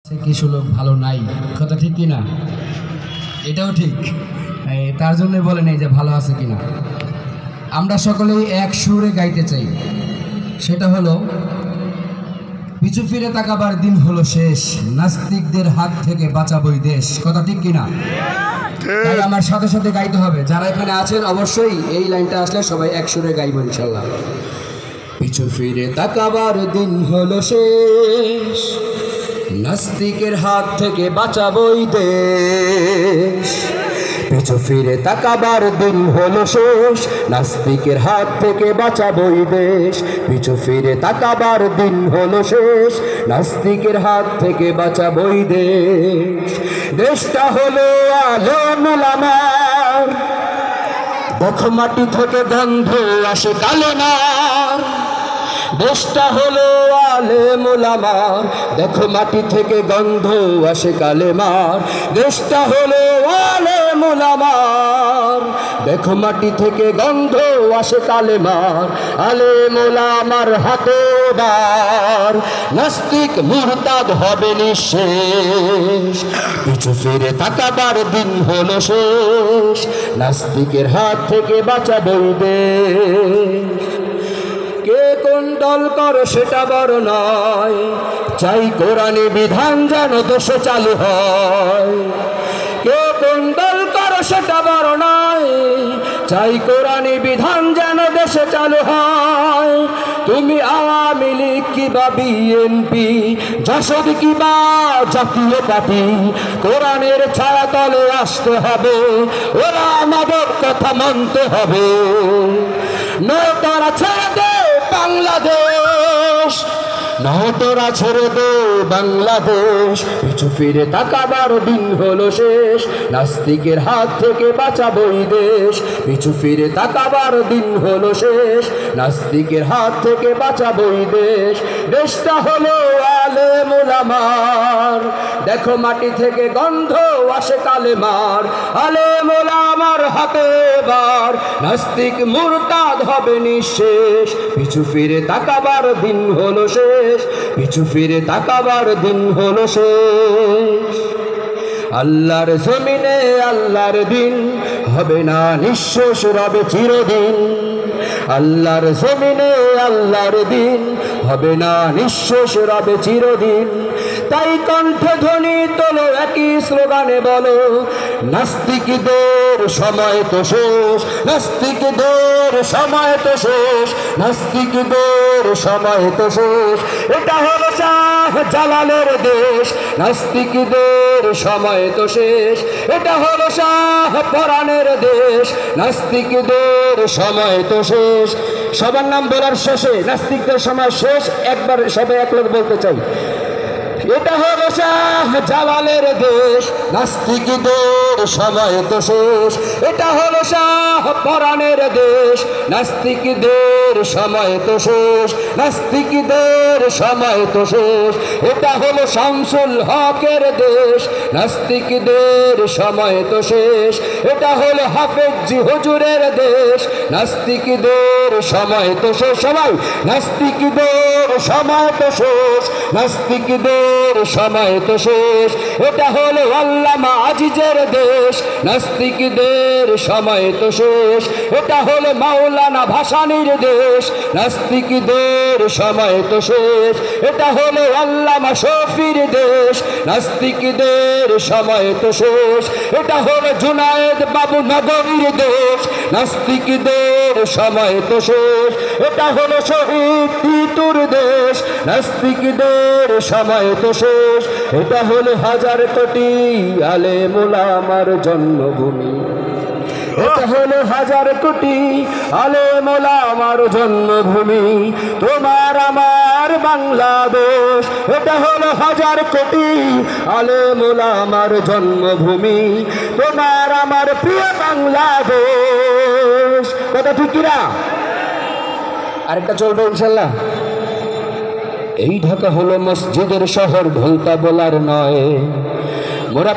কিছু লোক ভালো নাই, কথা ঠিক কিনা? এটাও ঠিক। তার জন্য বলে নেই যে ভালো আছে কিনা। আমরা সকলেই এক সুরে গাইতে চাই, সেটা হলো পিছু ফিরে তাকাবার দিন হলো শেষ, নাস্তিকদের হাত থেকে বাঁচাবই দেশ। কথা ঠিক কিনা? তাই আমার সাথে সাথে গাইতে হবে। যারা এখানে আছেন অবশ্যই এই লাইনটা আসলে সবাই এক সুরে গাইব ইনশাল্লাহ। পিছু ফিরে তাকাবার দিন হলো শেষ, নাস্তিকের হাত থেকে বাঁচাবই দেশ। পিছু ফিরে তাকাবার দিন হলো শেষ, নাস্তিকের হাত থেকে বাঁচাবই দেশ। পিছু ফিরে তাকাবার দিন হলো শেষ, নাস্তিকের হাত থেকে বাঁচাবই দেশ। দেশটা হলো আলেম ওলামার, দেখো মাটি থেকে গন্ধ আসে কালেমার। দেশটা হলো আলেম ওলামার, দেখো মাটি থেকে গন্ধ আসে কালেমার। দেশটা হলো আলেম ওলামার, দেখো মাটি থেকে গন্ধ আসে কালেমার। আলেম ওলামার হাতে বার, নাস্তিক মুরতাদ হবে নিঃশেষ। পিছু ফিরে তাকাবার দিন হলো শেষ, নাস্তিকের হাত থেকে বাঁচাবই দেশ। কে কোন দল করো সেটা বড় নয়, চাই কোরআনি বিধান যেন দেশে চালু হয়। কে কোন দল করো সেটা বড় নয়, চাই কোরআনি বিধান যেন দেশে চালু হয়। তুমি আওয়ামী লীগ কিবা বিএনপি, জাসদ কিবা জাতীয় পার্টি, কোরআনের ছায়া তলে আসতে হবে, ওরা আমাদের কথা মানতে হবে। নয় তারা ছেড়ে দে বাংলাদেশ, নয় তোরা ছেড়ে দে বাংলাদেশ। পিছু ফিরে তাকাবার দিন হলো শেষ, নাস্তিকের হাত থেকে বাঁচাবই দেশ। পিছু ফিরে তাকাবার দিন হলো শেষ, নাস্তিকের হাত থেকে বাঁচাবই দেশ। দেশটা হলো আলেম ওলামার, দেখো মাটি থেকে গন্ধ আসে কালেমার। আলেম ওলামার হাতে বার, নাস্তিক মুরতাদ হবে নিঃশেষ। পিছু ফিরে তাকাবার দিন হলো শেষ, পিছু ফিরে তাকাবার দিন হলো শেষ। আল্লাহর জমিনে আল্লাহর দিন হবে না নিঃশেষ, রবে চিরদিন। আল্লাহর জমিনে আল্লাহর দিন হবে না নিঃশেষ, রবে চিরদিন। তাই কণ্ঠে ধ্বনি তোলো একই স্লোগানে বলো, নাস্তিকদের সময় তো শেষ, নাস্তিকদের সময় তো শেষ, নাস্তিকদের সময় তো শেষ। এটা হলো শাহ জালালের দেশ, নাস্তিকদের সময় তো শেষ। এটা হলো শাহ পরাণের দেশ, নাস্তিকদের সময় তো শেষ। সবার নাম বলার শেষে নাস্তিকদের সময় শেষ একবার সবাই এক লোক বলতে চাই। এটা হলো শাহ জালালের দেশ, নাস্তিকদের সময় তো শেষ। এটা হলো শাহ পরাণের দেশ, নাস্তিকদের সময় তো শেষ, নাস্তিকদের সময় তো শেষ। এটা হলো শামসুল হকের দেশ, নাস্তিকদের সময় তো শেষ। এটা হলো হাফেজ হুজুরের দেশ, নাস্তিকদের সময় তো শেষ। সবাই নাস্তিকদের সময় তো শেষ, নাস্তিকদের সময় তো শেষ। এটা হলো আল্লামা আজিজের দেশ, নাস্তিকদের সময় তো শেষ। এটা হলো মাওলানা ভাসানীর দেশ, নাস্তিকদের সময় তো শেষ। এটা হলো আল্লামা শফির দেশ, নাস্তিকদের সময় তো শেষ। এটা হলো জুনায়েদ বাবু নগরীর দেশ, নাস্তিকদের সময় তো শেষ। এটা হলো শহীদ তিতুর দেশ, নাস্তিকদের সময় তো শেষ। এটা হলো হাজার কোটি আলেম ওলামার জন্মভূমি, এটা হলো হাজার কোটি আলেম ওলামার জন্মভূমি। তোমার আমার বাংলাদেশ, এটা হলো হাজার কোটি আলেম ওলামার জন্মভূমি। তোমার আমার প্রিয় বাংলাদেশ। কথা ঠিক কিনা? আরেকটা চলবে ইনশাল্লাহ। এই ঢাকা হলো মসজিদের শহর, ভুলতা বলার নয়। মোরা